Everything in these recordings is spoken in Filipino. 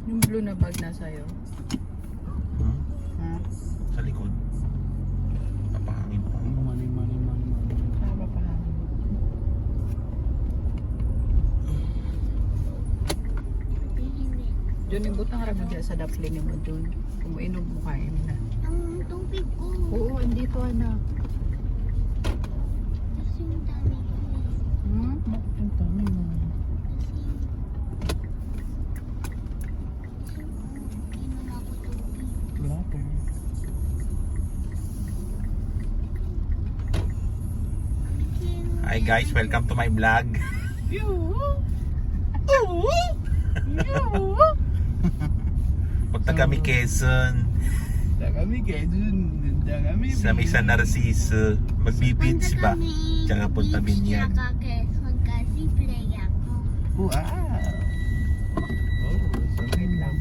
Yung blue na bag na sa'yo. Ha? Sa likod. Papahangin pa. Money. Tama pa hangin. Diyan yung butang ramo dyan sa dapling mo dun. Kung mainom mo kain na. Ang tubig ko. Oo, andito anak. Kasi yung dami ko eh. Bakit yung dami mo? Kasi inom ako tubig. Wala po. Hi guys, welcome to my vlog. Punta kami Quezon Kami Quezon. Kami sa may San Narciso. Magbi-beach ba? Tsaka punta Binyag. Tsaka Quezon kasi play ako. Wow! Oh, sorry lang.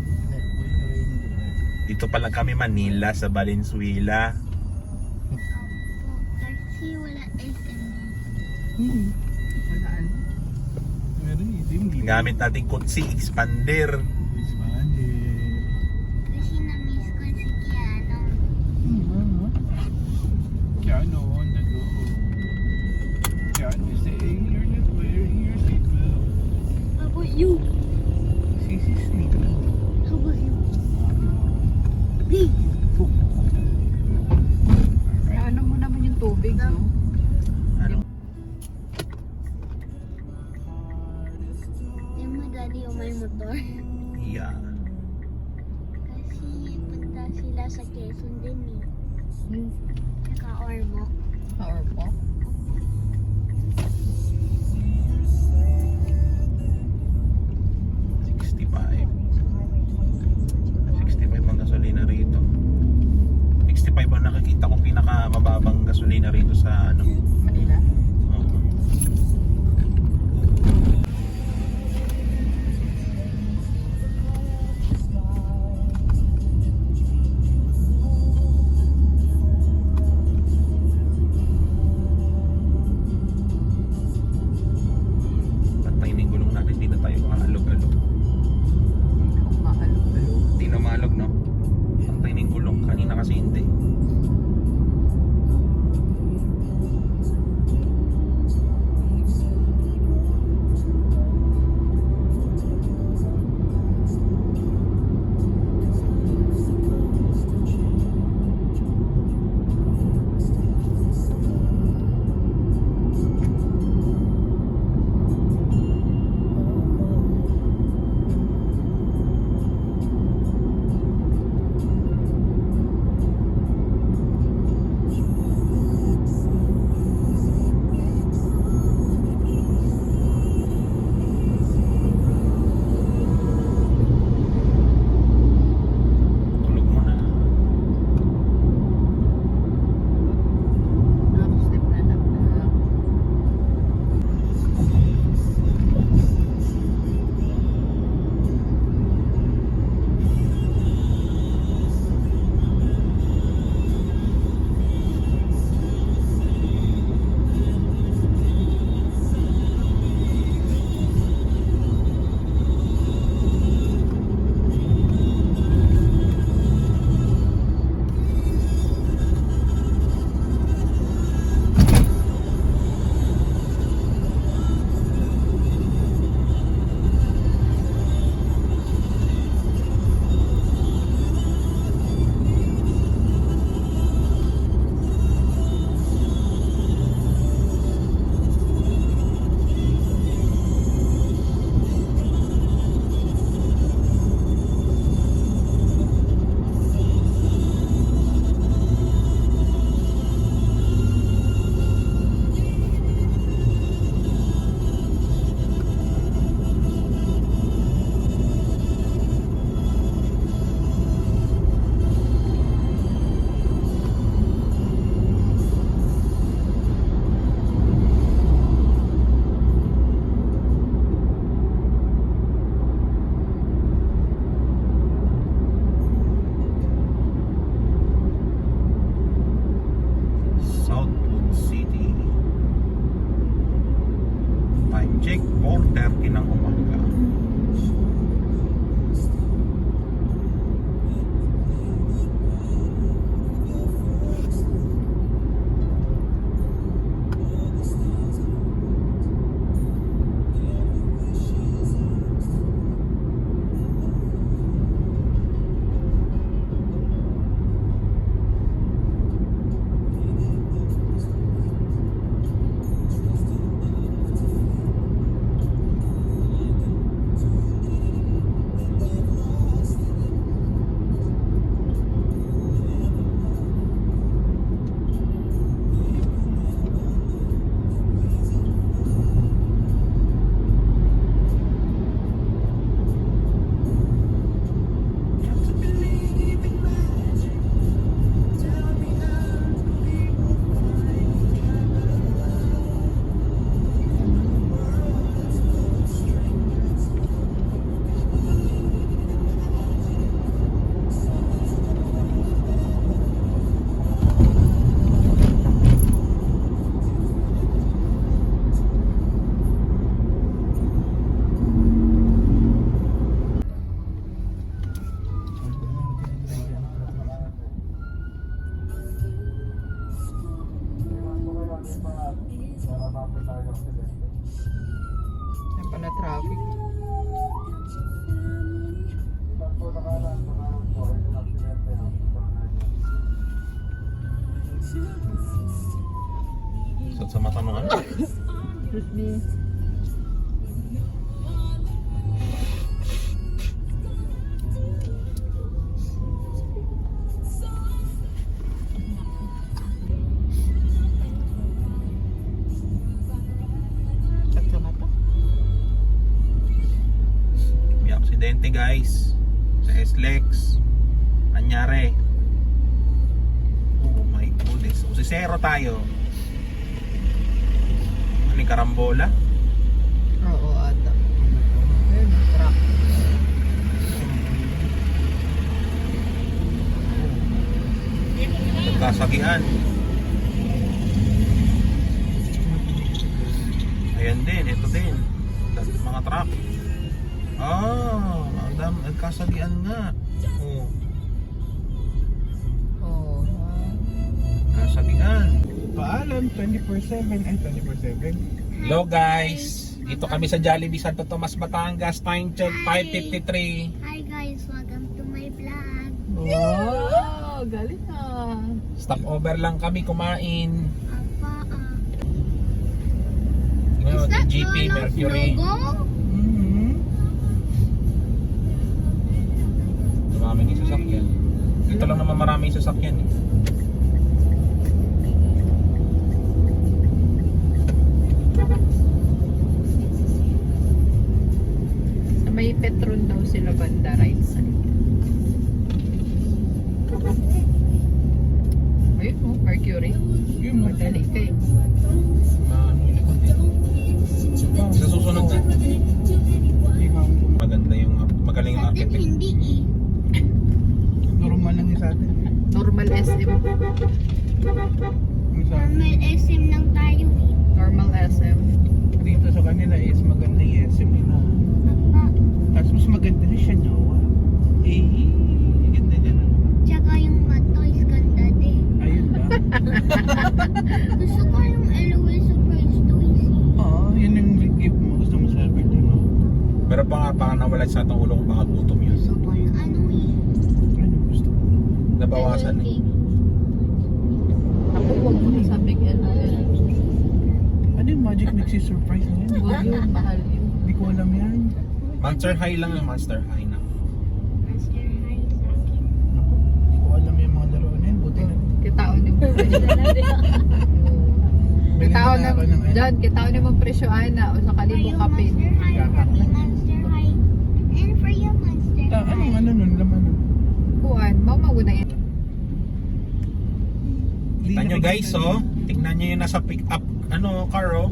Dito pa lang kami Manila sa Valenzuela. Opo. Kasi wala SM. Walaan. Meron hindi. Gamit natin kutsi expander. Kasi na-miss ko si Keanu. Keanu on the go. Keanu saying you're not wearing your seatbelt. How about you? Sisi sleeping. How about you? Please. Ano mo naman yung tubig, no? Ano? Yung madali yung may motor. Yeah. Kasi punta sila sa Quezon din eh. Tsaka Ormoc. Or po? Ang gasolina rito. 65 ang nakikita kong pinakamababang gasolina rito sa ano. Manila? Oo. Sakit sa mata ng ano. Excuse me. Sakit sa mata. May aksidente guys. Sa SLEX. Anyari. Oh my goodness. So, si Zero tayo. Ano yung karambola? Oo, ata. Ayun, truck. Nagkasagian. Ayan din, ito din. Mga truck. Nagkasagian nga. Oh, Oo. nagkasagian. Paalam, 24/7. Ay, 24/7. Hello guys. Dito kami sa Jollibee Santo Tomas, Batangas. Time check 5:53. Hi guys, welcome to my vlog. Wow, galing Stopover lang kami kumain. Apa, Ngayon, is that GP Lolo's Mercury. logo? Maraming yung sasakyan. Dito lang naman maraming sasakyan eh. May Petron daw sila banda right side. Ayun mo, Mercury. Yun mo. Madali kayo. Ano yung likod eh. Sa susunod na. Maganda yung, magaling yung Sa atin architect. hindi eh. Normal lang yung sa atin. Normal SM. Yung sa atin. Normal SM lang tayo eh. Normal SM. Dito sa kanila is maganda yung SM nila. Apa, Tapos mas maganda rin siya, no? Eh, ganda niya, no? tsaka yung mato is ganda din. Ayun ba? Gusto ko yung LOL Surprise Toys eh. Oo, yun yung gift mo. Gusto mo sa birthday mo. Pero baka nawala sa atong ulo kung baka gutom yun. Gusto ko yung ano eh. Ano gusto mo? Nabawasan eh. Ako huwag mo sabing ano. Ano yung Magic Mixie surprise na yan? Huwag yun, mahal yun. Hindi ko alam yan. Monster High lang yung Monster High na. Master High sa akin. Naku, hindi ko alam yung mga laro na yan. Buti na. Kitaon yung presyo. Bili Kitaon na ako ng ano. Diyan, kitaon yung presyo ana o sa kalibo Yung kapin. Monster High, kami Monster High. And for you, Monster Anong High. ano nun? Laman nun? Kuan, mamauna yan. Kita nyo guys, oh. Tingnan nyo yung nasa pick up, car, oh.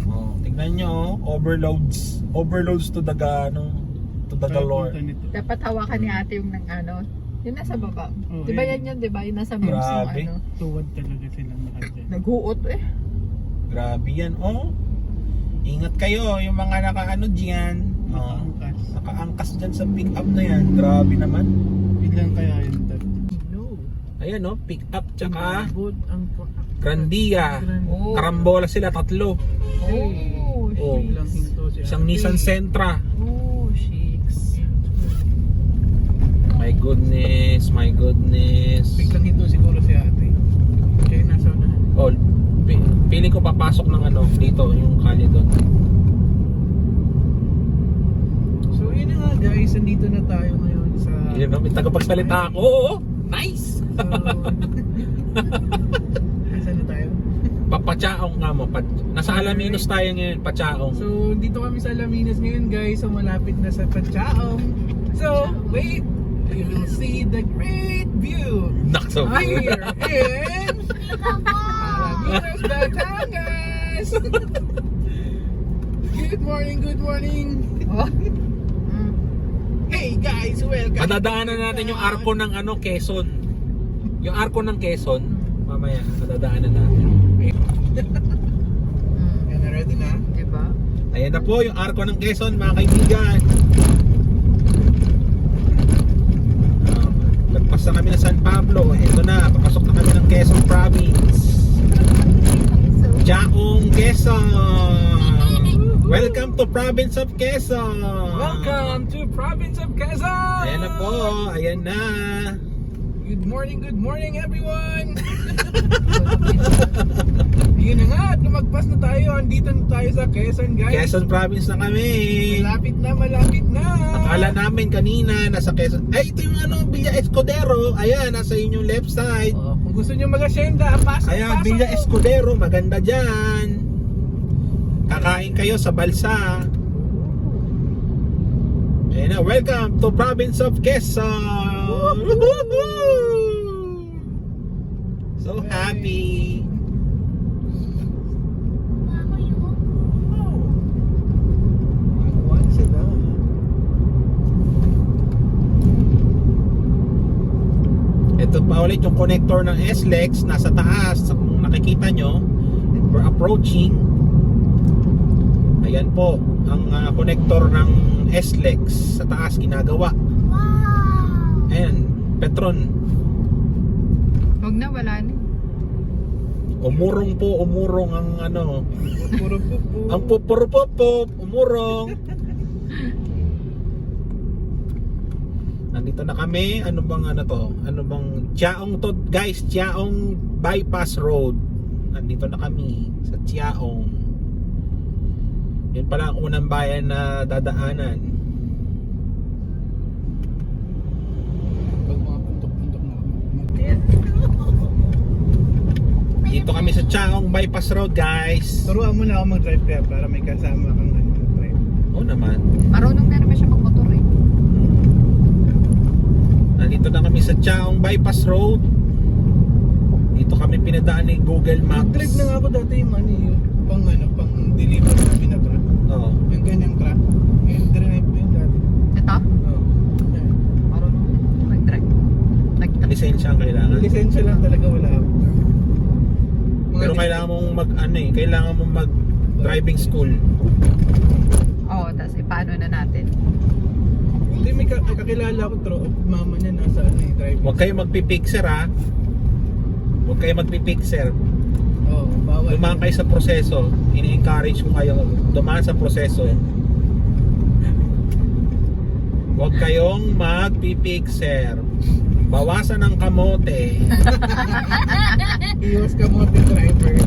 Oh, tingnan nyo, oh. Overloads to the, to the galore. Dapat hawakan ni ate yung ng ano. Yung nasa baba. Oh, Diba yan. yan yun, diba? Yung nasa moves ng Grabe. ano. Tuwad talaga silang mahal dyan. Naghuot eh. Grabe yan, oh. Ingat kayo, yung mga nakaano dyan. Oh, Nakaangkas. nakaangkas dyan sa pick up na yan. Grabe naman. Ilan kaya yun? No. Ayan, oh. Pick up, tsaka Inabot ang Grandia. Oh. Karambola sila, tatlo. Oh, Oh. Lang hinto si Isang ate. Nissan Sentra. Oh, shakes. My goodness, my goodness. Biglang hinto siguro si ate. Kaya nasa unahan. Oh, pili ko papasok ng dito, yung kalye doon. So yun na nga guys, nandito na tayo ngayon sa... Yun, no? May tagapagsalita ako. Oo, nice! So, asan na tayo? Papachaong nga mo. Nasa Alaminos tayo ngayon, pachaong. So dito kami sa Alaminos ngayon guys. So malapit na sa Pachaong. So wait, you will see the great view Nakso. here in Alaminos, Batangas. Good morning, good morning. Oh. Hey guys, welcome. Madadaanan natin yung arko ng Quezon. Yung arko ng Quezon. Mamaya, madadaanan natin. Yan na, ready na? Diba? Ayan na po yung arko ng Quezon, mga kaibigan. Lagpas na kami ng San Pablo. Ito na, papasok na kami ng Quezon Province. Jaong Quezon. Welcome to Province of Quezon. Welcome to Province of Quezon. Ayan na po, ayan na. Good morning everyone! Yun na nga, at lumagpas na tayo. Andito na tayo sa Quezon, guys. Quezon Province na kami. Malapit na. Akala namin kanina nasa Quezon. Ay, ito yung Villa Escudero. Ayan, nasa inyong left side. Oh, kung gusto nyo mag-asyenda, pasok. Ayan, Villa Escudero, maganda dyan. Kakain kayo sa balsa. Ayan na, welcome to Province of Quezon. Woohoo! So happy. Ako yun. One sila. Ito pa ulit yung connector ng SLEX. Nasa taas. Kung nakikita nyo, we're approaching. Ayan po ang connector ng SLEX. Sa taas ginagawa. Wow! Ayan, Petron. Huwag na, wala na. Umurong ang Puro pupo. ang pupurupopop, umurong. Nandito na kami. Ano bang to? Ano bang Chiaong to, guys? Chiaong Bypass Road. Nandito na kami sa Chiaong. Yun pala ang unang bayan na dadaanan. Pag mga puntok-puntok na. Dito kami sa Chiaong Bypass Road, guys. Turuan mo na ako mag-drive kaya para may kasama kang mag-drive. Oo naman. Marunong na naman siya magmotor eh. Nandito na kami sa Chiaong Bypass Road. Dito kami pinadaan ni Google Maps. Mag-drive na nga ako dati yung pang deliver na pinatruck. Oo. Yung ganyang truck. Yung drive ko yun dati. Ito? Oo. Ayan. Marunong na mag-drive. Lisensya ang kailangan. Lisensya lang talaga wala ako. Pero kailangan mong kailangan mong mag driving school. Oo, tapos paano na natin? Hindi, may kakilala ko mama niya nasa driving. Huwag kayo magpipixer ha. Huwag kayo magpipixer. Oo, bawal. Dumaan kayo sa proseso. Ini-encourage ko kayo dumaan sa proseso. Huwag kayong magpipixer. Bawasan ang kamote. Iwas ka mo driver.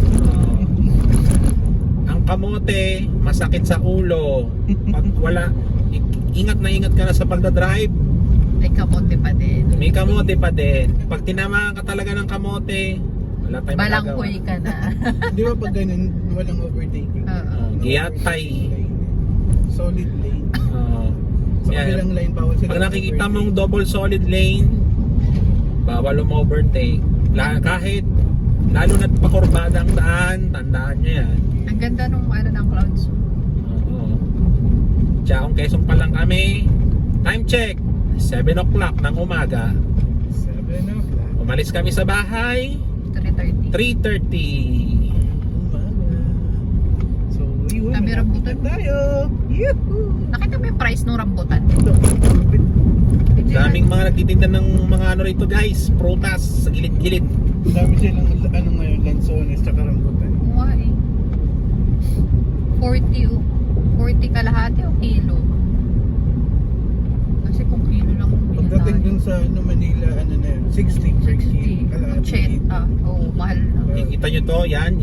Ang kamote masakit sa ulo. Pag wala, ingat na ingat ka na sa pagdadrive. May kamote pa din. May kamote pa din. Pag tinamaan ka talaga ng kamote, wala tayong magagawa. Balanghoy ka na. Di ba pag ganun, walang overtaking? Oo. Giyatay. Solid lane. Sa Yan. kabilang line, bawal sila. Pag nakikita mong double solid lane, bawal overtake. Kahit lalo na't pakurbada ang daan, tandaan nyo yan. Ang ganda nung ng clouds. Oo. Chiaong Quezon pa lang kami. Time check, 7 o'clock ng umaga. 7 o'clock. Umalis kami sa bahay, 3:30. 3:30. Umaga. So, yun. Kami rambutan. Tayo. Yuhuu. Nakita mo yung price ng rambutan? Daming mga nagtitinda ng mga rito guys, prutas sa gilid-gilid. Dami silang ngayon, lansones tsaka rambutan. Oo nga eh. 40 kalahati o kilo. Kasi kung kilo lang Pagdating dun sa Manila, na yun, 60 per kilo. Cheta. Oo, mahal na. Kikita nyo to, yan.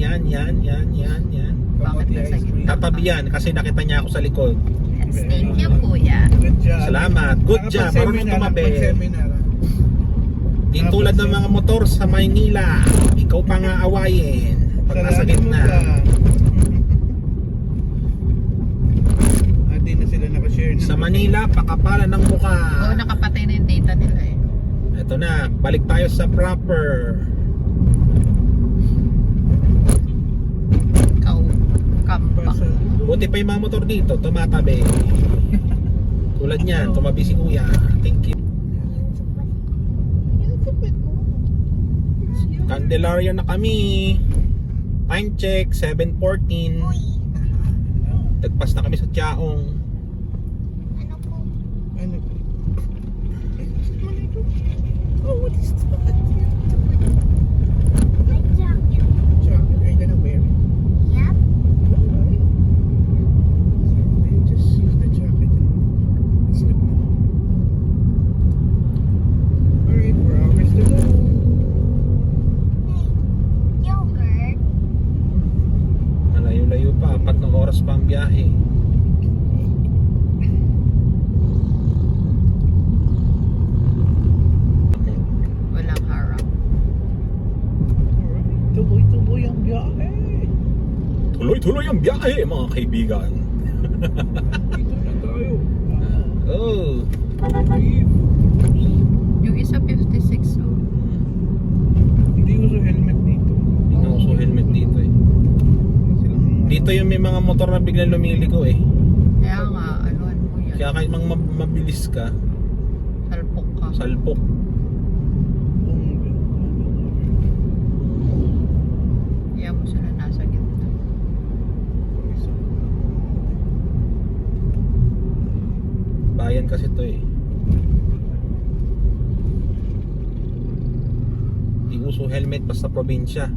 Bakit nasa gitna? Tatabi yan kasi nakita niya ako sa likod. Yes, thank you, kuya. Good job. Salamat. Good job. Marunong tumabi. Seminar. Di tulad ng mga motor sa Maynila, ikaw pa nga awayin pag nasa gitna. Di na sila nakashare ng Sa Manila, pakapalan ng mukha. Oo, nakapatay na yung data nila eh. Ito na, balik tayo sa proper. Kampak. Buti pa yung mga motor dito, tumatabi. Tulad niyan, tumabi si kuya. Thank you. Candelaria na kami. Time check, 7:14. Tagpas na kami sa Chiaong. Ano po? Ano? Oh, what is that? My jacket. Jacket, are you gonna wear it? Yep. Alright. Then just use the jacket and slip na. Alright, 4 hours to go. biyahe mga kaibigan. Dito na tayo. Oh. Yung isa 56 oh. Hindi uso helmet dito. Hindi nga uso helmet dito eh. Dito yung may mga motor na biglang lumiligo eh. Kaya nga, anuan mo yan. Kaya kahit mabilis ka, Salpok ka. salpok. Kaya mo sila nasa gitna. Bayan kasi to eh. Di uso helmet basta probinsya.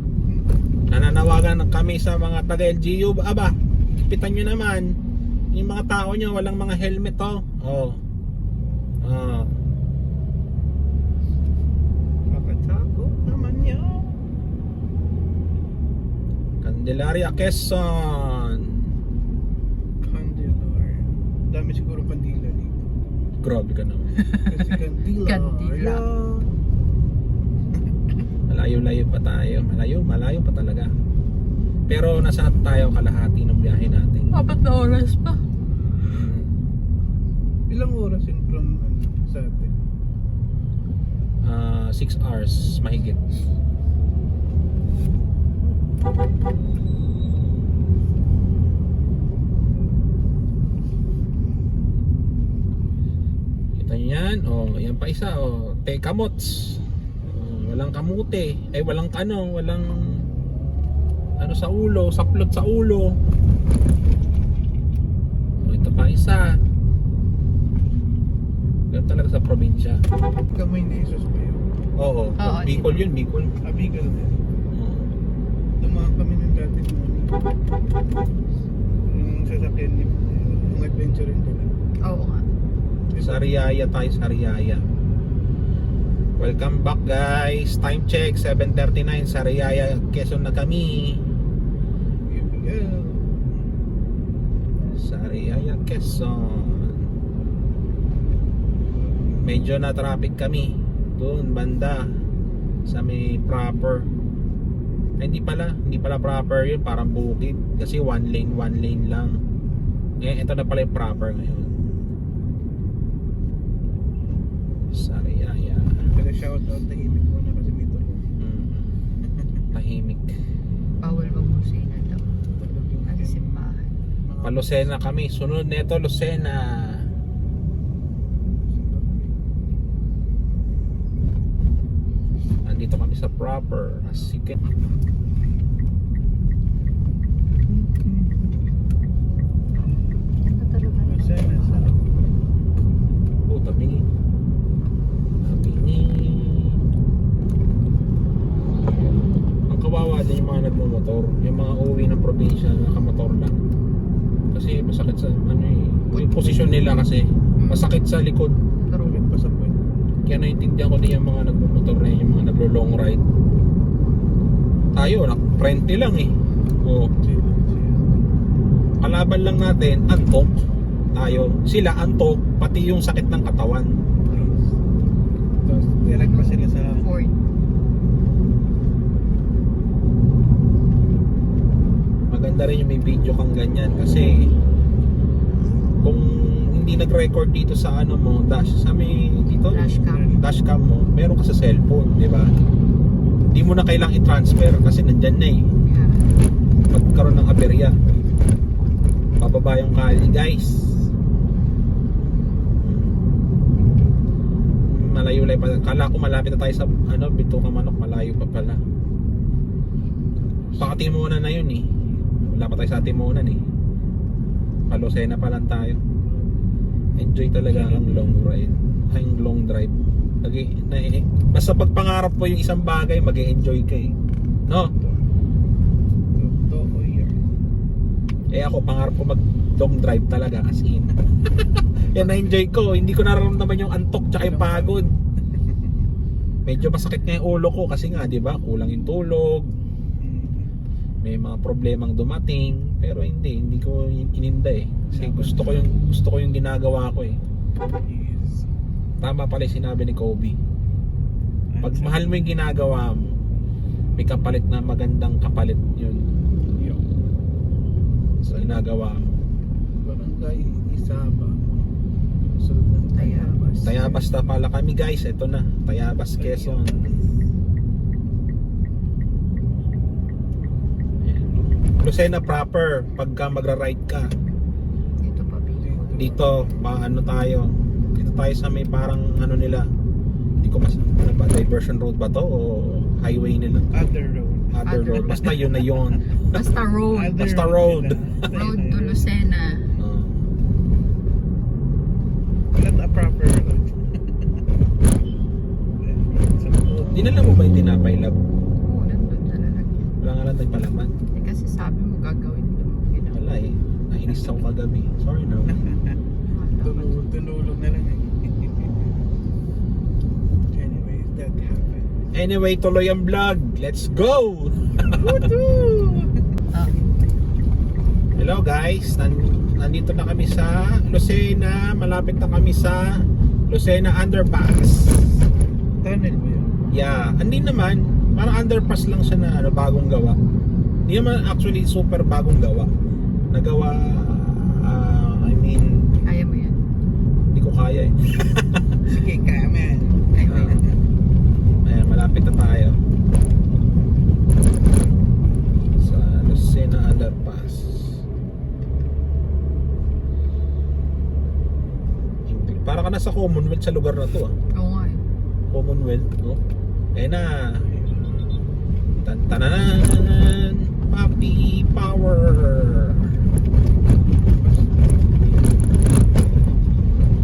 Nananawagan kami sa mga taga LGU. Aba, kipitan nyo naman. Yung mga tao nyo walang mga helmet oh. Oh. Ah. Makatakot naman yun. Candelaria, Quezon. Candelar. Dami siguro kandila dito. Grabe ka naman. Kasi kandila. Kandila. Malayo-layo pa tayo. Malayo pa talaga. Pero nasa tayo kalahati ng biyahe natin. 4 na oras pa. Ilang oras yun from sa atin? 6 hours mahigit. Kita nyo yan? Oh, yan pa isa. Oh, tekamots. Walang kamute. Walang walang ano sa ulo, saplot sa ulo. Oh, ito pa isa. Ganun talaga sa probinsya. Kamay na isos ba yun? Oo, Oo, Bicol yun, Bicol. Abigal na. Oo. Dumaan kami ng dati noon. Yung sasakyan ni yung adventure rin pala. Oo nga. Sariaya tayo, Sariaya. Welcome back guys. Time check 7:39, Sariaya, Quezon na kami. Here we go. Sariaya, Quezon. Medyo na traffic kami doon banda sa may proper. Hindi pala proper yun, parang bukid kasi one lane lang. Ngayon ito na pala yung proper ngayon. Sariaya. Kaya shout out tahimik muna kasi may tulog. Tahimik. Bawal magmusina daw. Tulog yung At simbahan. mga- Pa Lucena kami. Sunod nito Lucena. Andito kami sa proper. Sige. Yan ka talaga. Sana, sana. Oh, tabingi. Tabingi. Ang kawawa din yung mga nagmumotor. Yung mga uwi ng probinsya na nakamotor lang. Kasi masakit sa yung posisyon nila kasi masakit sa likod. Bakit pa sa point? Kaya naiintindihan ko din yung mga nagmumotor na yun, yung mga naglo-long ride. Tayo, 20 lang eh. Oo. Kalaban lang natin, antok. Tayo, sila antok, pati yung sakit ng katawan. Tapos direct pa sila sa Ford. Maganda rin yung may video kang ganyan kasi kung hindi nag-record dito sa ano mo, sa may dito, dashcam mo, meron ka sa cellphone, di ba? Hindi mo na kailangang i-transfer kasi nandyan na eh. Yeah. Magkaroon ng aberya. Pababa yung kali, guys. Malayo-layo pa. Kala ko malapit na tayo sa Bituka Manok, malayo pa pala. Pakatimunan na yun eh. Wala pa tayo sa Timunan eh. Palosena pa lang tayo. Enjoy talaga ang long ride. Ang long drive. Basta pag pangarap mo yung isang bagay, mag-e-enjoy ka eh. No? Totoo yan. Eh ako, pangarap ko mag long drive talaga as in. Yan na-enjoy ko. Hindi ko nararamdaman yung antok tsaka yung pagod. Medyo masakit nga yung ulo ko kasi nga, di ba? Kulang yung tulog. May mga problemang dumating. Pero hindi ko ininda eh. Kasi gusto ko yung ginagawa ko eh. Yes. Tama pala yung sinabi ni Kobe. Pag mahal mo yung ginagawa mo, may kapalit na magandang kapalit yun. sa ginagawa mo. Barangay Isaba. Sunod ng Tayabas. Tayabas na pala kami guys, ito na, Tayabas, Quezon. Ayan. Lucena proper, pagka magra-ride ka, Dito pa, Bicol. dito, paano tayo? Dito tayo sa may parang ano nila, hindi ko mas, ano ba, diversion road ba to o highway nila? Other road. Other road, basta yun na yun. Basta road. Basta road. Road to Lucena. Uh, Not a proper road. dinala mo ba yung tinapay lab? Oo, nandun talaga. Wala nga lang nagpalaman. Eh, kasi sabi mo gagawin mo yung ginawa. Wala eh, nainis ako kagabi. Sorry na. Tunulog na lang eh. Anyways, that happened. Anyway, tuloy ang vlog. Let's go! Ah, Hello guys, nandito na kami sa Lucena. Malapit na kami sa Lucena Underpass. Tunnel ba yun? Yeah, hindi naman. Parang underpass lang siya na ano, bagong gawa. Hindi naman actually super bagong gawa. Nagawa, I mean, kaya mo yan. hindi ko kaya eh. Sige, kaman. Ayan, malapit na tayo sa Lucena Underpass. Para ka nasa Commonwealth sa lugar na to ah. Oo nga eh. Commonwealth, no? Ayan na. Tantananan, Papi Power.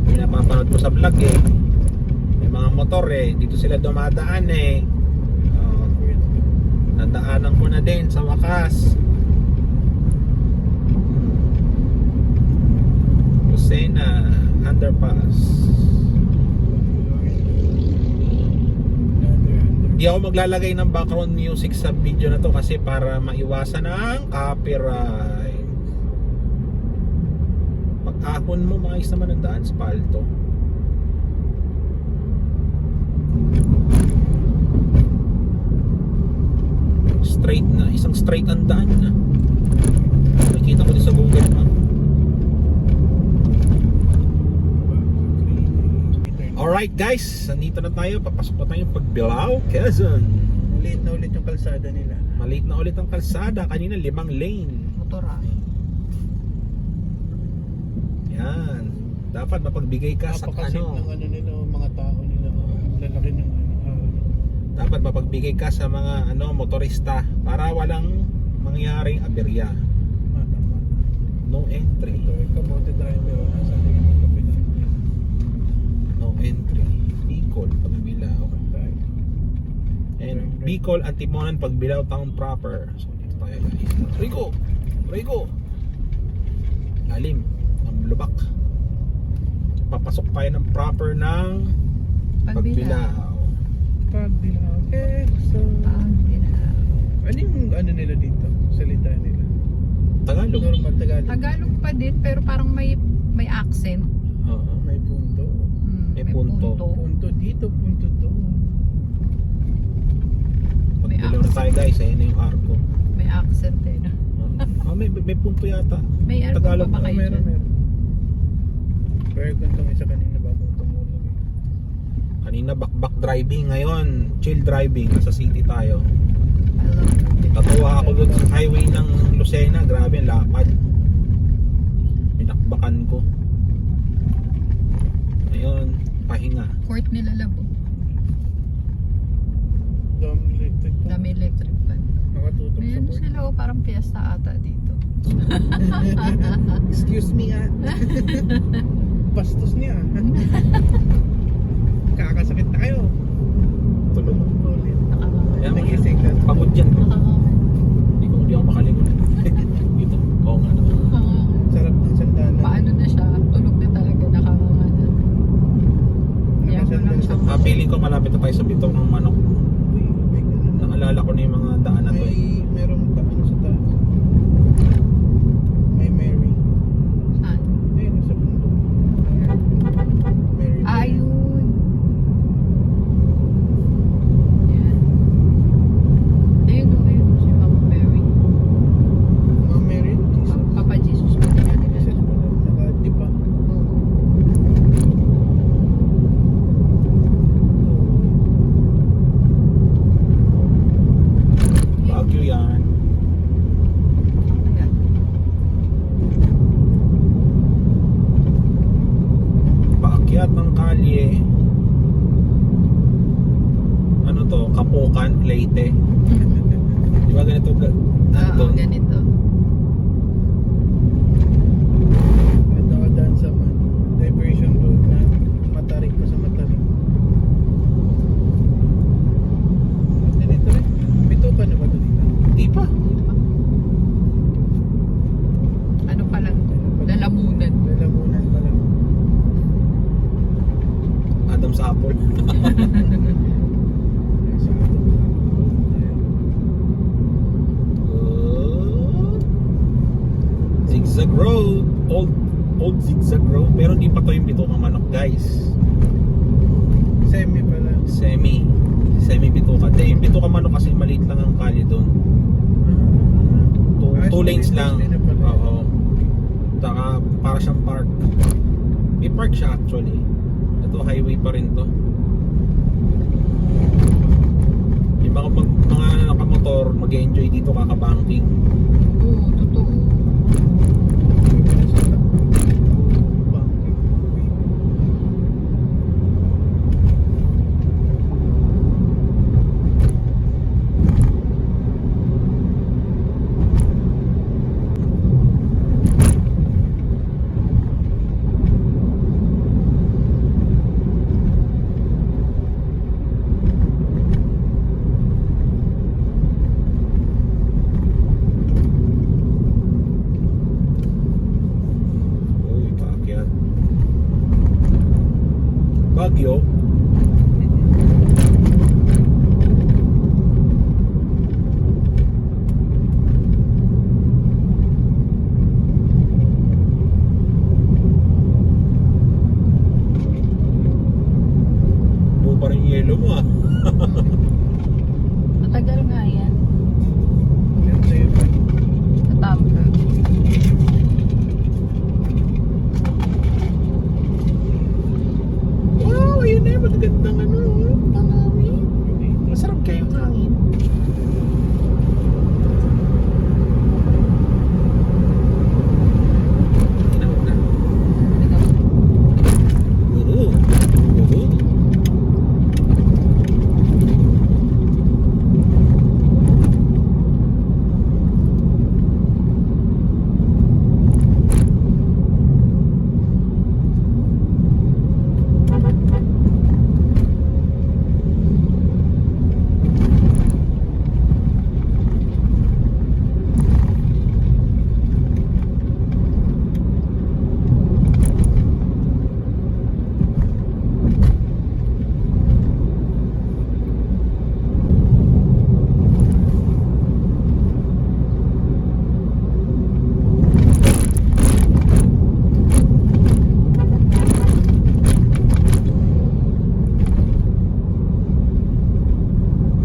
Yung napapanood mo sa vlog eh. May mga motor eh. Dito sila dumadaan eh. Nadaanan ko na din sa wakas. Lucena Underpass. Di ako maglalagay ng background music sa video na to kasi para maiwasan ang copyright. Pag ahon mo, maayos naman ang daan sa palto. Straight na, isang straight ang daan na. Nakita ko din sa Google Map. Alright guys, nandito na tayo. Papasok na tayong Pagbilao, Quezon. Ulit na ulit yung kalsada nila. Maliit na ulit ang kalsada. Kanina 5 lane. Motora. Yan. Dapat mapagbigay ka sa Napakasit ano. ng ano nila, mga tao nila. Lalaki ng Dapat mapagbigay ka sa mga ano motorista para walang mangyaring aberya. mata. No entry. Ito, kamote driver. Nasa tingin ng kapitan. No entry. Bicol, Pagbilao. And Bicol, Antimonan, Pagbilao Town proper. So dito tayo guys. Rico! Rico! Lalim ng lubak. Papasok tayo ng proper ng Pagbilao. Pagbilao. So, Pagbilao. ano yung ano nila dito? Salita nila. Tagalog. Normal Tagalog. Tagalog pa din pero parang may accent. Oo. May punto. May punto. Punto dito, punto doon. Pagbilao na tayo guys. Ayan na yung arko. May accent eh. No? May punto yata. May arko Tagalog pa ba na, kayo dyan? Meron. Pero kung isa kanina bagong tumulong. Kanina back driving, ngayon chill driving. Sa city tayo. I love it. Tatuwa ako doon sa highway ng Lucena. Grabe ang lapad. Pinakbakan ko. Ngayon, pahinga. Court nila labo. Dami electric pa. Dami electric pan. Nakatutok sa Mayroon court. sila o parang piyesta ata dito. Excuse me ah. Bastos niya. Kakasakit tayo. Tulog. Ulit. Nakakawala. Kaya Nagising na. pagod yan. Nakakawala. Hindi ako makalingon. Dito. Oo nga naman. Sarap ng sandalan. Paano na siya? Tulog na talaga. Nakakawala. Kaya ko lang siya. Feeling ko malapit na tayo sa bitaw ng manok. Uy, may ganun. Naalala ko na yung mga daan na to eh. Merong ano sa taas. May Mary. Saan? Ayun, sa bundok. Mary. Ayun. Yan. Ayun o, ayun. Si Mama Mary. Mga Mary. Jesus. Papa Paakyat ng kalye. Ano to? Kapukan, Leyte. Di ba ganito? Oo, ganito. Nadaan sa diversion road na matarik pa sa matarik. Ganito rin. Bitukan na ba ito dito? Di pa. Ano pa lang? Lalamunan. Lalamunan pa lang. Adam's Apple. Sa ato. Zigzag Road. Old Zigzag Road. Pero hindi pa to yung Bitukang Manok, guys. Semi pala. Semi Bituka. Yung Bitukang Manok kasi maliit lang ang kalye doon. Two lanes lang. Oo. Saka para siyang park. May park siya actually. Ito highway pa rin to. Yung mga nakamotor mag-enjoy dito kakabanking. Oo, totoo. Uy, paakyat. Baguio. Buo pa rin yung yellow mo ah. Matagal nga yan. Ganda yun. Natamba. Wow, ayun na yung magagandang ano. Pangawin. Masarap kayong hangin. Tinawag na. Oo. Oo.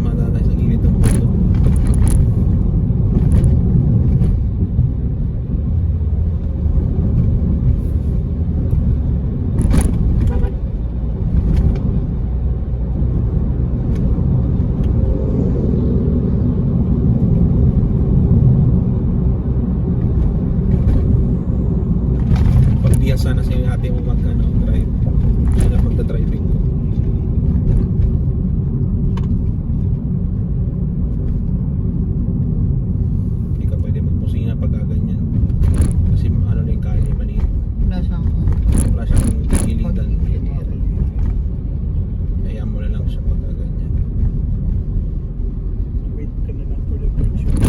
Matatay sa gilid ng puto. Pagbihasa na sa ate mo drive. Sila magda-driving ko. Hindi ka pwede magmusina pag gaganyan. Kasi ano na yung kanya maliit. Wala siyang Wala siyang gilitan. pag-engineering. Kaya mo na lang siya pag gaganyan. Wait ka na lang for the virtual.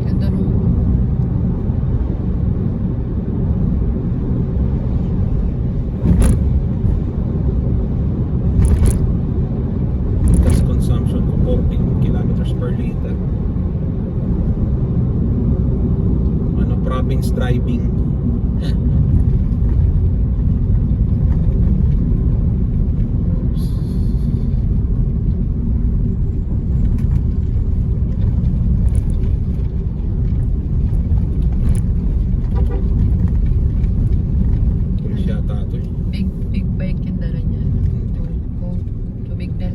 Ganda nung Gas consumption ko 14 kilometers per liter. Ano, province driving. Pulis yata ito eh. big bike yung dala niya. Oh, tubig na.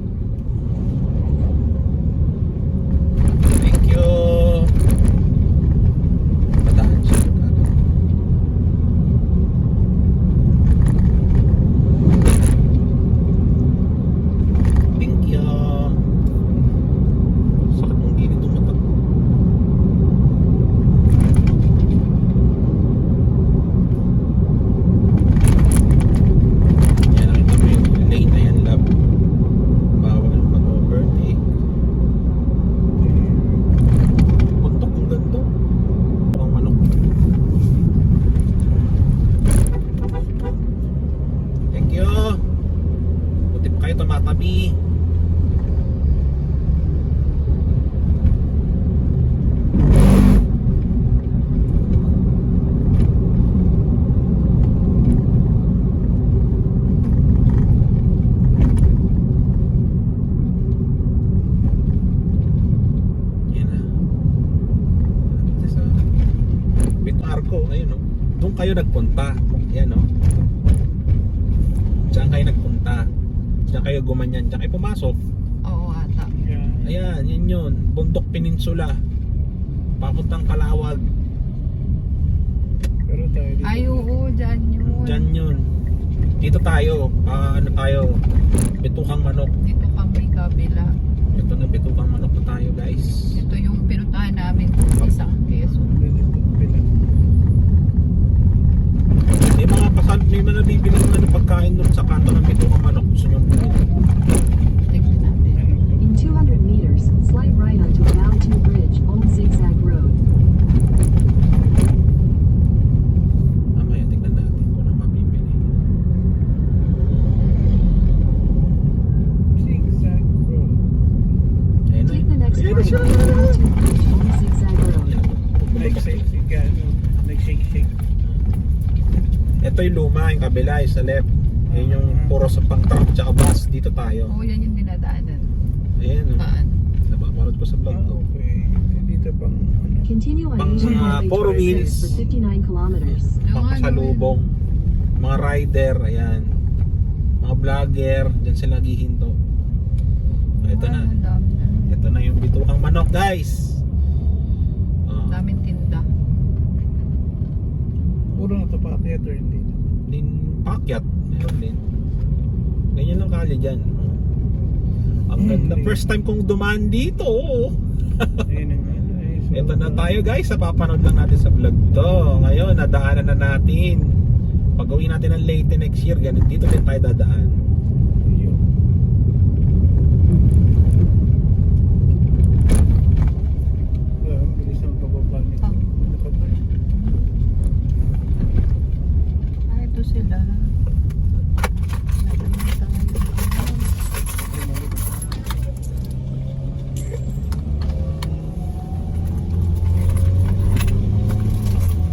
kayo nagpunta. Yan o. Diyan kayo nagpunta. Diyan kayo gumanyan. Diyan kayo pumasok. Oo ata. Yeah. Ayan, yan yun. Bundok Peninsula. Papuntang Kalawag. Pero tayo dito. Ay, oo, dyan yun. Diyan yun. Dito tayo. Ano tayo? Bitukang Manok. Dito kami kabila. Ito na, Bitukang Manok na tayo guys. Ito yung pinuntahan namin isang Quezon. May mga may mga nabibili ng pagkain doon sa kanto ng Bitukang Manok. Gusto nyo bumili? Tignan natin. In 200 meters, slight right onto Bound 2 Bridge, Old Zigzag Road. Mamaya tignan natin kung ano mabibili. Zigzag road. Ayun na. Take the next Ayun na right siya. onto Bound 2 Bridge, Old Zigzag Road. Nag-shake. Ito yung luma, yung kabila, yung sa left. Yun yung puro sa pang truck tsaka bus. Dito tayo. Oo, yan yung dinadaanan. Ayan o. Saan? Napapanood ko sa vlog to. Okay. Dito pang ano. Continue on Pang Asian mga Highway four 26 wheels. for 59 kilometers. Pang pasalubong. Mga rider, ayan. Mga vlogger, dyan sila naghihinto. Ito na. Ang dami na. Ito na yung Bitukang Manok guys. Daming tinda. Puro na ito pa theater hindi. Din pakyat. Meron din. Ganyan lang kali dyan. Ang ganda. First time kong dumaan dito. Ayun ang ano. Ito na tayo guys, napapanood lang natin sa vlog to. Ngayon, nadaanan na natin. Pag uwi natin ng Leyte next year, ganun dito din tayo dadaan. Bilis ng pababa nito. Ah, ito sila.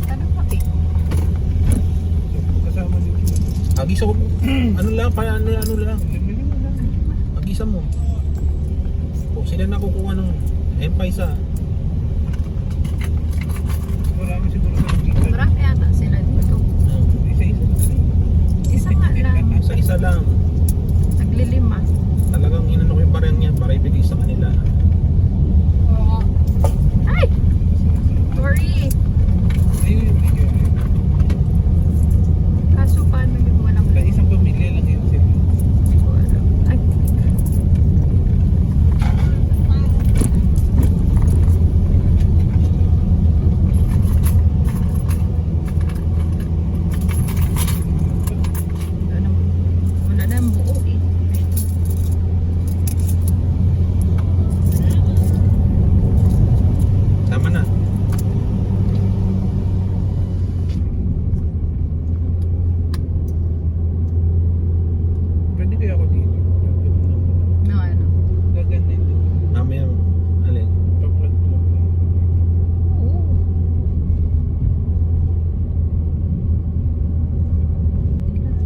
Ano pa eh? Kasama dito. Agisa mo. Ano lang, ano lang. Agisa mo. O, sila nakukuha ng M-Paisa. Marami siguro sa dito. Marami yata sila dito. Isa-isa. Isa nga lang. Isa lang. Naglilima. Talagang inano ko yung parang yan para ibigay sa kanila. Oo. Ay! Sorry. Ayun. Kaso paano yung walang Sa isang pamilya lang yun sila. Ay. Wala na ang buo eh. Tama na. Pwede kaya ako dito. No, ano. Gaganda yun. Mamaya, alin? Pag-vlog lang. Oo.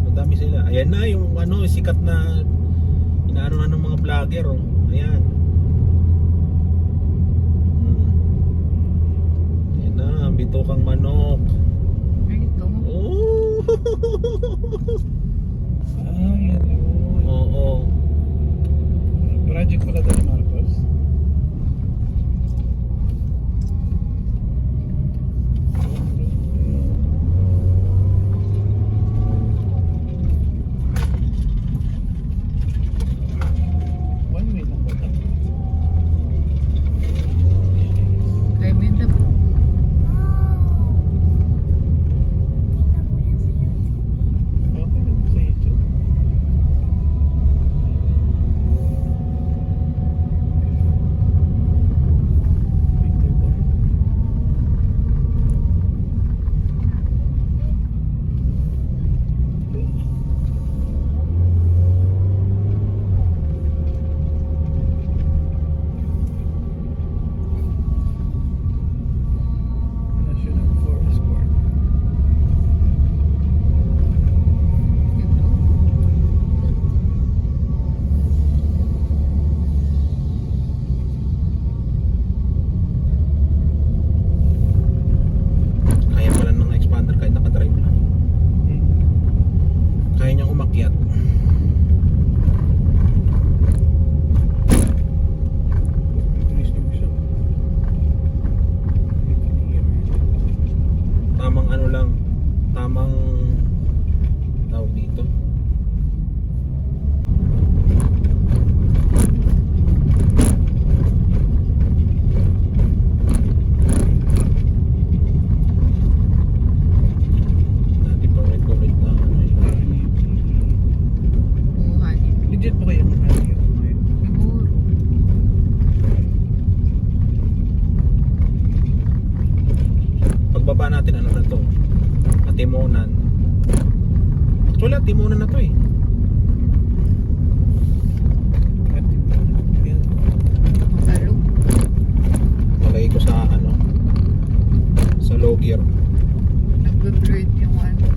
Madami sila. Ayan na yung ano, sikat na inaano na ng mga vlogger. Oh. Ayan. Ayan na, Bitukang Manok. Ito. Oh! Yan yun. Oo. Project pala ito ni Marcos. One way lang ba ito? Kaya mo yun na. Okay lang sa YouTube. natin ano na to. Atimonan. Actually, Atimonan na to eh. Masalog. Lagay ko sa ano, sa low gear. Nag-vibrate yung ano.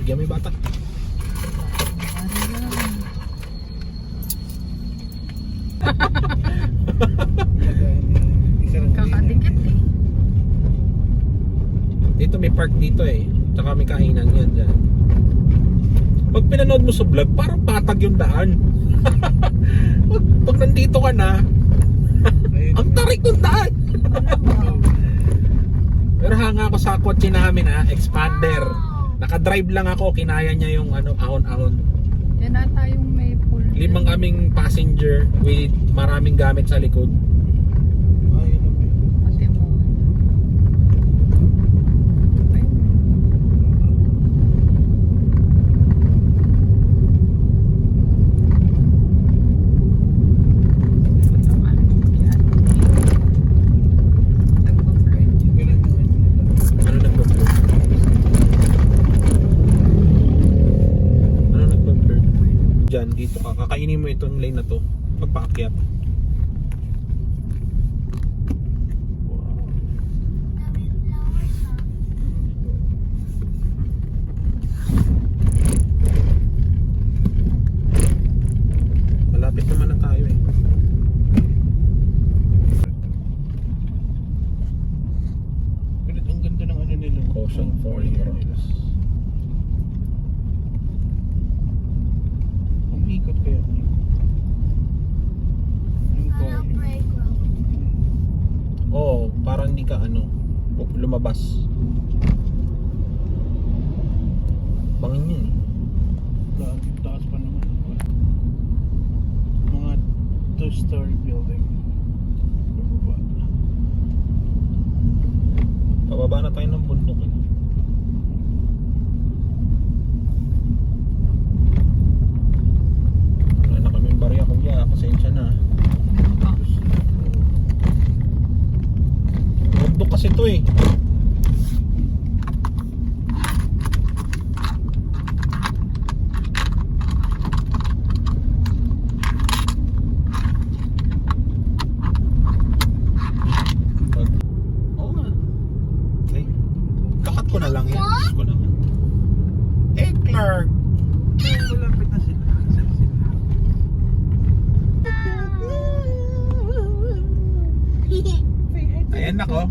Bigyan mo yung bata. Kakadikit eh. Dito may park dito eh. Tsaka may kainan yan dyan. Pag pinanood mo sa vlog, parang patag yung daan. pag nandito ka na, ang tarik ng daan. Pero hanga ako sa kotse namin ha, expander. Naka-drive lang ako, kinaya niya yung ano, ahon-ahon. Yan ata yung may pool. 5 kaming passenger with maraming gamit sa likod. Ate mo. Ano nagpa-blur? Ano nagpa-blur? Diyan, dito ka. Kakainin mo itong lane na to. Pagpaakyat. Daming flowers ha. Malapit naman na tayo eh. Ang ganda ng ano nila. Caution for euros. Umikot kaya. Parang playground. Oo, parang hindi ka ano, lumabas. Bangin yun eh. Taas pa naman. Mga 2-story building. Bababa. Pababa na tayo ng bundok eh. Wala na kaming barya kuya, pasensya na. Bundok kasi to eh. Oo nga. Okay. Kakat ko na lang yan. Diyos ko naman. Eh, Clark! Malapit na sila. Ayan ako.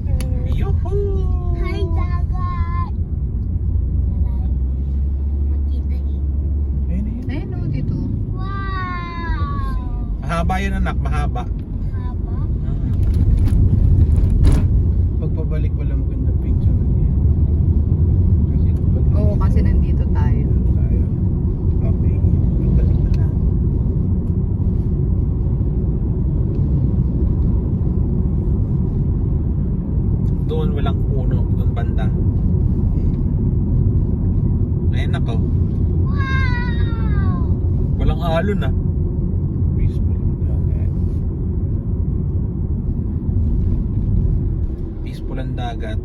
Yuhuu! Hi, dagat. Makita eh. Ayun o, dito. Wow! Mahaba yun anak, mahaba. Haba. Pagpabalik wala maganda picture na niya. Kasi pag Oo, kasi nandito tayo. tayo. Okay. Pagbalik na lang. Doon walang puno, doon banda. Ayan ako. Wow! Walang alon ah. Peaceful ang dagat. Peaceful ang dagat.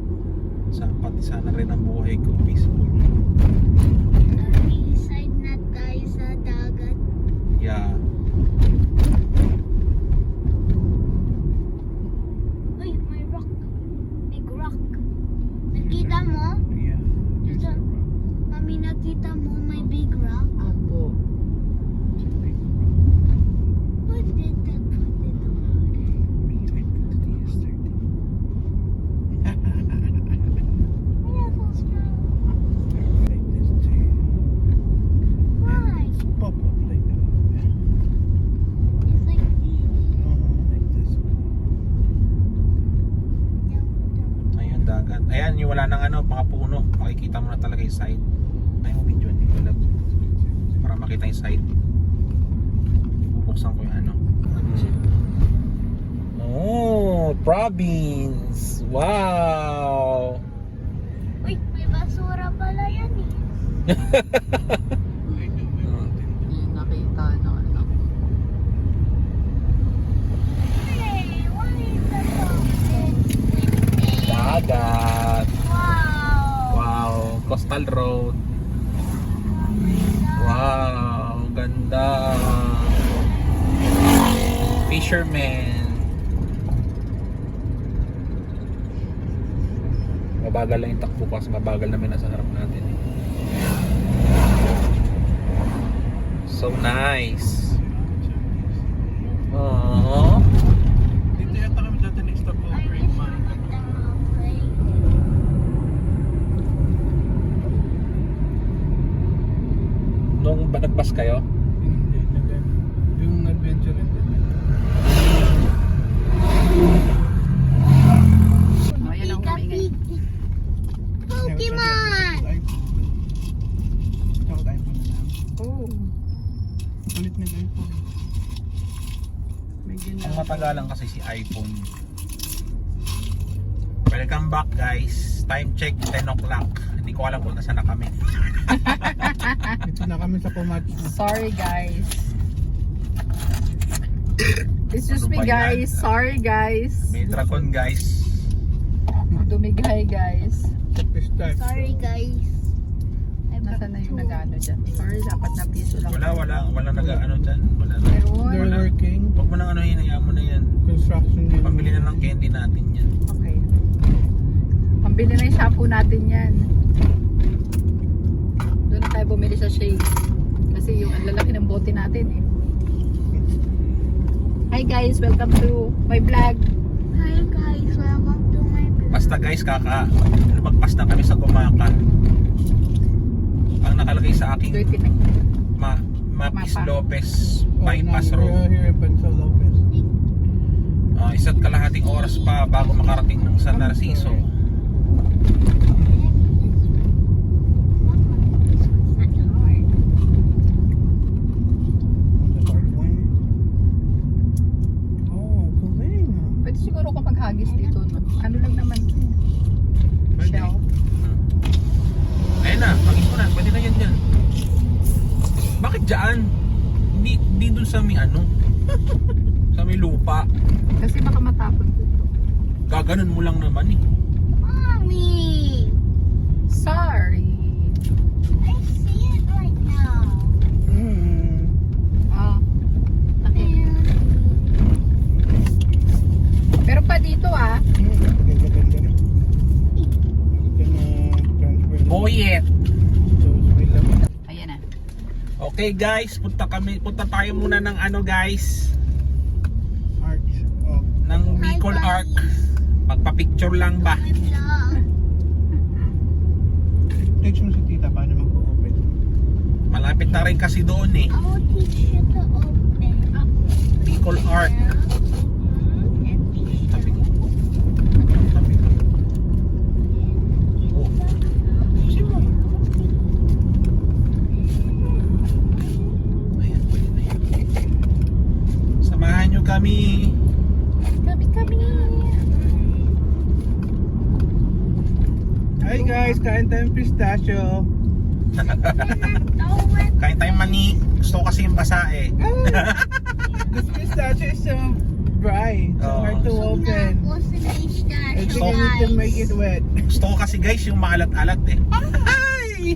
Pati sana rin ang buhay ko peaceful. Side na tayo sa dagat. Yeah. Uy, may rock. Big rock. Nakita mo? Yeah. Dito. Mami, nakita mo may big rock? Opo. What did that put in the water? Me, I put it yesterday. Why are so strong? yung side. Ay mo video dito lang. Para makita yung side. Bubuksan ko yung ano. Oh, province. Wow. Uy, may basura pala yan eh. Yung nakita ng anak ko. Hey, what is the mountain? Dagat. Wow. Wow, coastal road. Wow, ganda. Fisherman. Mabagal lang yung takbo kasi mabagal namin nasa harap natin. So nice. Aww. Dito yata kami dati nag-stop I over wish in we Manila. went the mountain. Nung ba nagpas kayo? Yung adventure and Oh, yan ang humingay. Pokemon! Takot iPhone na lang. Oh, Ulit na iPhone. may Ang ginawa. matagalan kasi si iPhone. Welcome back guys. Time check 10 o'clock. Hindi ko alam kung nasaan na kami. Ito na kami sa Pumat. Sorry guys. Excuse Ano me ba yan? guys. Sorry guys. May dragon guys. Dumighay guys. Sorry guys. Nasaan na yung nag-ano dyan? Sorry, dapat na piso lang. Wala nag-ano dyan. Wala na. Meron. They're working. Huwag mo nang ano, hinayaan mo na yan. Construction yun. Pambili na ng candy natin yan. Okay. Pambili na yung shampoo natin yan. Doon na tayo bumili sa Shake. Kasi yung ang lalaki ng bote natin eh. Hi guys, welcome to my vlog. Hi guys, welcome to my vlog. Basta guys, lumagpas na kami sa Gumakan. Ang nakalagay sa aking Dirty na. Mapis Mapa. Lopez Oh, bypass now road. we're here in Pansal Lopez. Isa't kalahating oras pa bago makarating ng San Narciso. The hard one. Oh, galing. Pwede siguro kung maghagis dito. No? Ano lang naman. Pwede. Shell. Ayun na, pagis mo na. Pwede na yan dyan. Bakit dyan? Hindi dun sa may ano. Sa may lupa. Kasi baka matapon dito. Gaganon mo lang naman eh. Mommy! Sorry. I see it right now. Ah. Okay. Pero pa dito ah. Ganda na. Transfer. Boyet! So, speed lang. Ayan na. Okay guys, punta tayo muna ng ano guys, Arch. Oh. ng Bicol Arc. Magpa-picture lang ba? My vlog. Teach mo si tita paano mag-open. Malapit na rin kasi doon eh. I will teach you to open. Bicol Arc. And teach Tabi you. ko. Tabi ko. Oh. Ayan, pwede na yan. Samahan nyo kami. Kami. Hi guys, kain tayong pistachio. Kain tayong mani. Gusto ko kasi yung basa eh. This pistachio is so dry, so Oh. hard to open. I think I need to make it wet. Gusto ko kasi guys yung maalat-alat eh. Ay!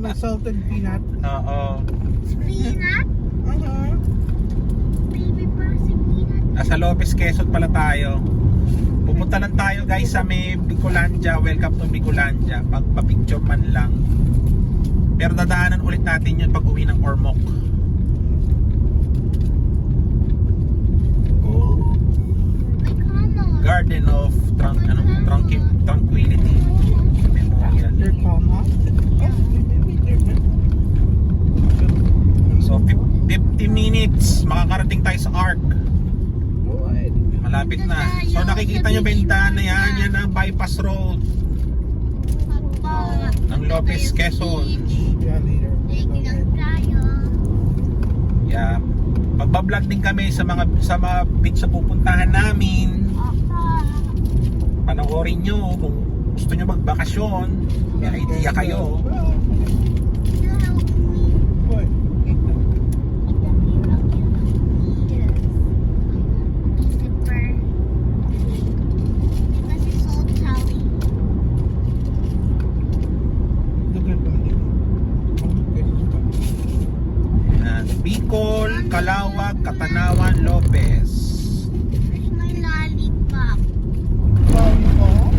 With salted peanut. Oo. Peanut? Uh-huh. Baby person peanut. Nasa Lopez, Quezon pala tayo. Pupunta lang tayo guys sa may Bicolandia. Welcome to Bicolandia. Pagpa-picture man lang. Pero dadaanan ulit natin yun pag uwi ng Ormoc. Like, come on. Garden of Tranquility Memorial. They're calm, huh? So 50 minutes makakarating tayo sa Arc. Good. Malapit na. So nakikita nyo bentana yan. Yan ang bypass road. Papa. ng Lopez, Quezon. Yeah, later. Lake lang tayo. Yeah. Magbablog din kami sa mga beach na pupuntahan namin. Panoorin nyo kung gusto nyo magbakasyon. May idea kayo. What? Look at them. Yan. Bicol, Calawag, Katanawan, Lopez. Where's my lollipop? Oh,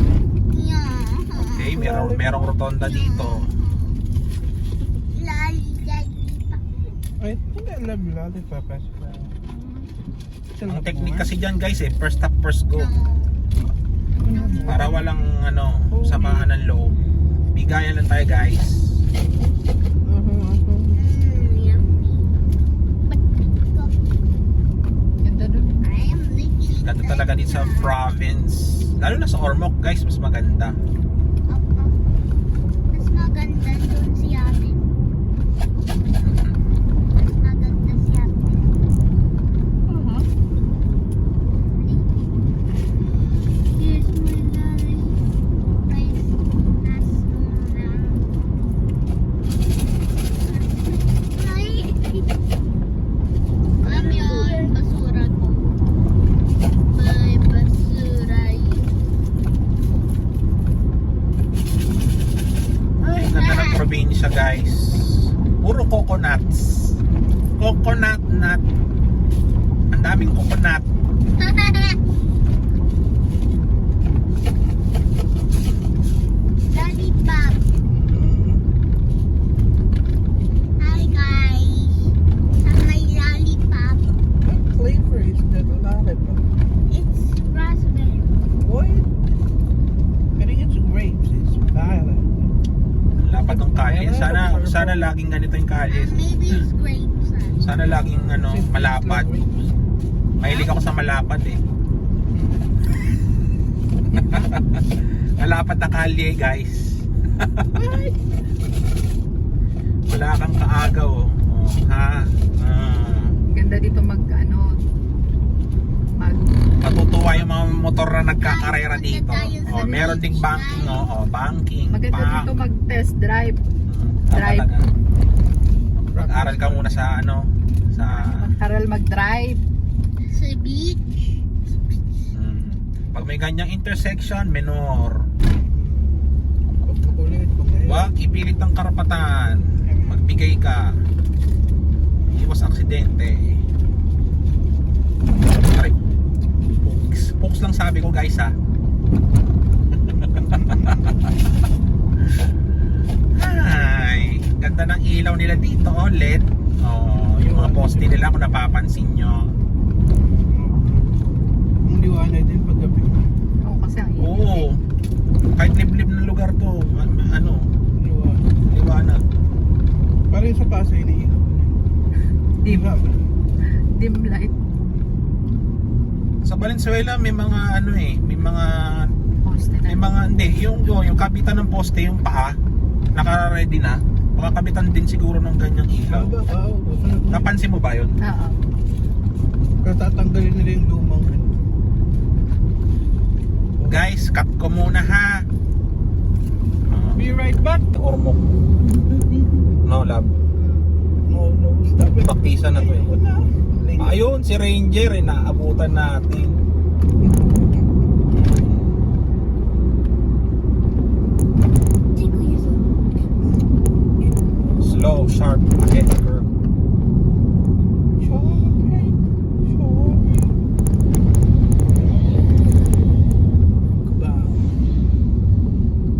Yeah. Okay, merong rotonda dito. Lollipop. I think I love lollipop as well. Ang technique kasi dyan guys first stop, first go. Para walang samaan ng loob. Bigayan lang tayo guys. Yummy. But Ganda dun. I am licking. Ganda talaga dito sa province. Lalo na sa Ormoc guys, mas maganda. Mas maganda dun si amin. Mas maganda si amin. Here's my lollipop. Ay, alam yun, basura ko. May basura yun. Ay, ganda ng probinsya guys. Puro coconuts. Coconut nut. Ang daming coconut. Lollipop. Hi guys. My lollipop. What flavor is that lollipop? It's raspberry. What? I think it's grapes. It's violet. Lapad ng kalye. Sana laging ganito yung kalye. Maybe it's grapes. Sana laging It malapad. tastes like grapes. Mahilig ako sa malapad eh. Malapad na kalye guys. Wala kang kaagaw oh. Ha? Ganda dito mag Matutuwa yung mga motor na nagkakarera dito. Oh, meron ding banking banking. maganda dito mag test drive. Drive. Talaga. Mag-aral ka muna sa sa Aral mag-drive. Sa beach. pag may ganyang intersection, menor. Makulit. Huwag ipilit ang karapatan. Magbigay ka. Iwas aksidente. Aray. Pokes lang sabi ko guys ha. Ay, ganda ng ilaw nila dito LED. Yung mga poste nila kung napapansin nyo. Ang liwanag din paggabi. Oo, kasi ang Oo. Kahit liblib ng lugar to, Liwanag. liwanag. Parang sa Pasay na yun. dim, dim light. Sa Valenzuela may mga Poste na. may mga hindi, yung kapitan ng poste, yung paa, naka-ready na. Makakapitan din siguro ng ganyang ilaw. Napansin mo ba yun? Oo. Katatanggalin nila yung lumang. Guys, cut ko muna ha. Be right back. Ormoc. No, love. No, stop it. Baktisa na to eh. Wala. Ayun, si Ranger, naabutan natin. Slow, sharp, ahead curve.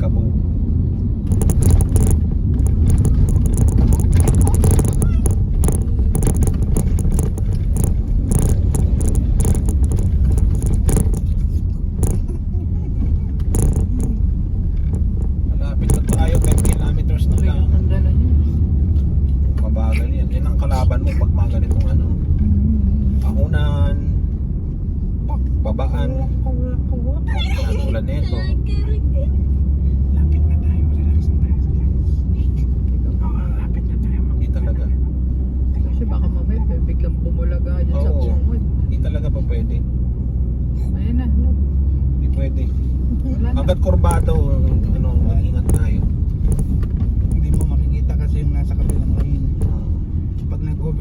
Kaboom.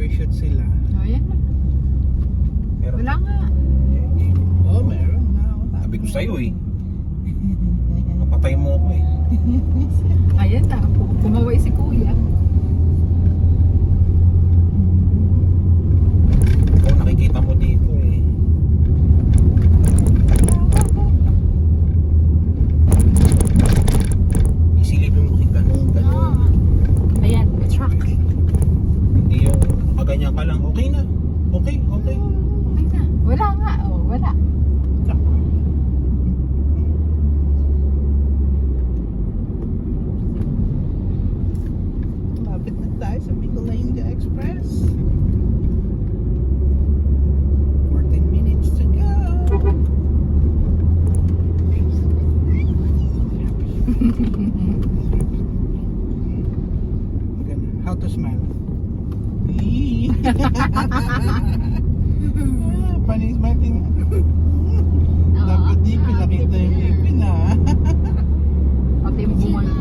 nag-overshoot sila. Oh, ayan na. Meron. Wala nga. Oh, meron na. Wala. Sabi ko sa'yo eh. Napatay mo ako eh. Ayan na. Kumaway si kuya. Ikaw nakikita mo dito eh. Isilipin mo kay ganun. Ayan, may truck. Hindi yung nakaganyan ka lang. Okay na. Okay, okay. Okay na. Wala nga. Oh, wala. Malapit na tayo sa Bicolania Express. 14 minutes to go. Maganda. How to smile? Eee. Funny smiling. Dapat di pinakita yung ipin ah. Pati yung bunga niya.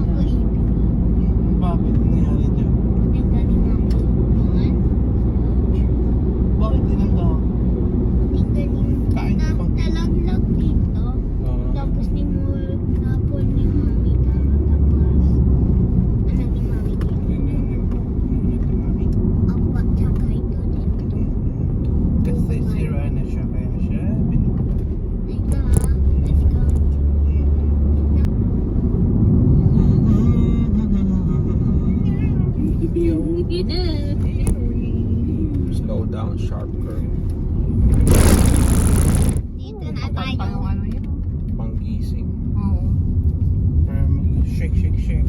Bakit nangyari dyan? Bakit tinanda? Kain ka pang Nalaglag dito. Tapos napon ni mami. Tapos, ni mami dito. Apa, tsaka ito dito. Kasi sira na siya, kaya siya Ito ha, let's go. Slow down, sharp curve. Dito na Kapal pa yung tayo. ano yun. Panggising. Oo. shake, shake, shake.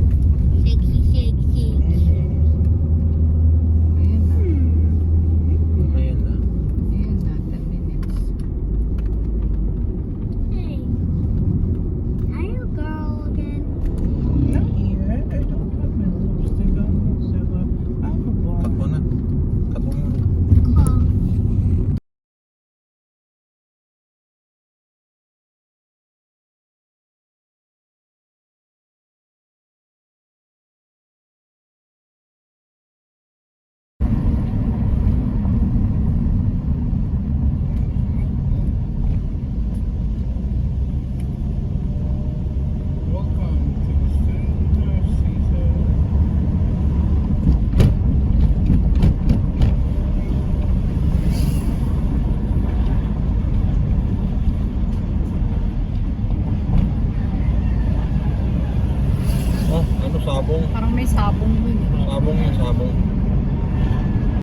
Sexy, sexy. Ayan na. Ayan na. Ayan na. 10 minutes. Hey. Are you a girl again? Not yet. I don't have my lipstick on. So, I'm a boy. Cut mo na. Cut mo muna. Call. Welcome to the center season. Oh, ano sabong? Parang may sabong dun. Sabong yung sabong.